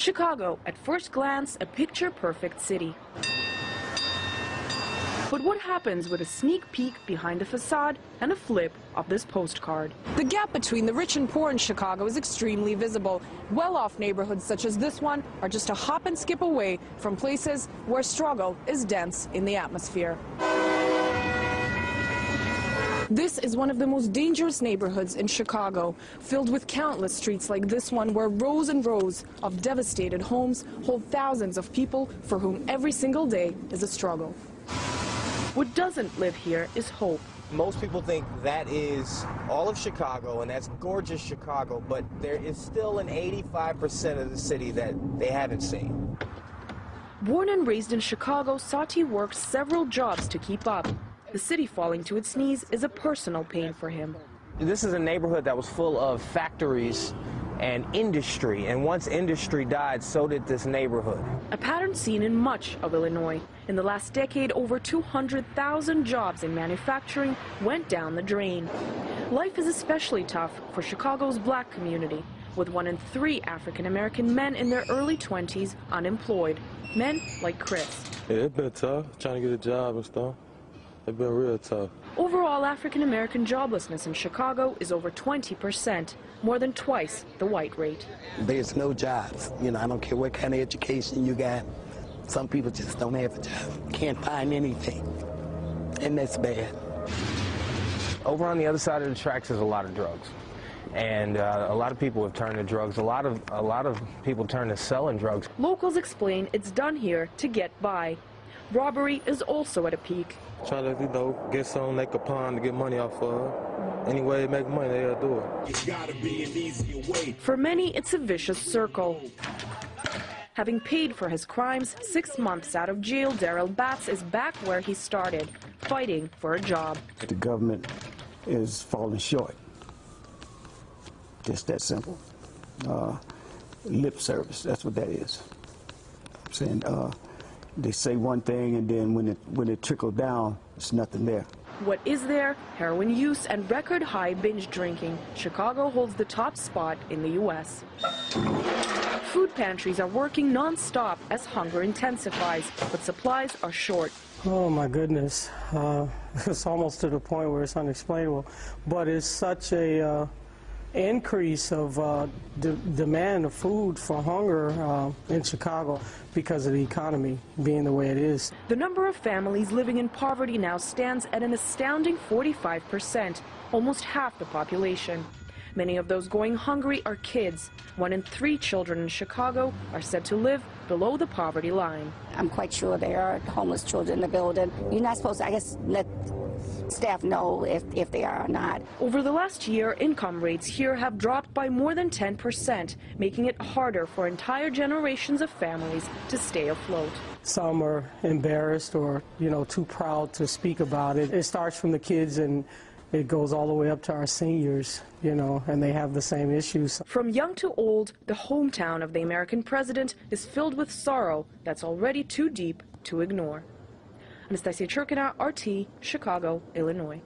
Chicago, at first glance, a picture-perfect city. But what happens with a sneak peek behind the facade and a flip of this postcard? The gap between the rich and poor in Chicago is extremely visible. Well-off neighborhoods such as this one are just a hop and skip away from places where struggle is dense in the atmosphere. This is one of the most dangerous neighborhoods in Chicago, filled with countless streets like this one where rows and rows of devastated homes hold thousands of people for whom every single day is a struggle. What doesn't live here is hope. Most people think that is all of Chicago, and that's gorgeous Chicago, but there is still an 85% of the city that they haven't seen. Born and raised in Chicago, Sati worked several jobs to keep up. The city falling to its knees is a personal pain for him. This is a neighborhood that was full of factories and industry, and once industry died, so did this neighborhood. A pattern seen in much of Illinois. In the last decade, over 200,000 jobs in manufacturing went down the drain. Life is especially tough for Chicago's black community, with 1 in 3 African-American men in their early 20s unemployed. Men like Chris. Yeah, it's been tough, trying to get a job and stuff. It's been real tough. Overall, African-American joblessness in Chicago is over 20%, more than twice the white rate. There's no jobs. You know, I don't care what kind of education you got. Some people just don't have a job, can't find anything, and that's bad. Over on the other side of the tracks is a lot of drugs, and a lot of people have turned to drugs. A lot of people turn to selling drugs. Locals explain it's done here to get by. Robbery is also at a peak. Try to, get something they could pawn to get money off of. Any way they make money, they'll do it. It's gotta be an easier way. For many, it's a vicious circle. Having paid for his crimes, 6 months out of jail, Darrell Batts is back where he started, fighting for a job. The government is falling short. Just that simple. Lip service, that's what that is. I'm saying, they say one thing, and then when it trickles down, it's nothing there. What is there? Heroin use and record-high binge drinking. Chicago holds the top spot in the U.S. Food pantries are working non-stop as hunger intensifies, but supplies are short. Oh my goodness, it's almost to the point where it's unexplainable. But it's such a increase of demand of food for hunger in Chicago because of the economy being the way it is. The number of families living in poverty now stands at an astounding 45%, almost half the population. Many of those going hungry are kids. 1 in 3 children in Chicago are said to live below the poverty line. I'm quite sure there are homeless children in the building. You're not supposed to, I guess, let staff know if they are or not. Over the last year, income rates here have dropped by more than 10%, making it harder for entire generations of families to stay afloat. Some are embarrassed or, too proud to speak about it. It starts from the kids and it goes all the way up to our seniors, and they have the same issues. From young to old, the hometown of the American president is filled with sorrow that's already too deep to ignore. Anastasia Churkina, RT, Chicago, Illinois.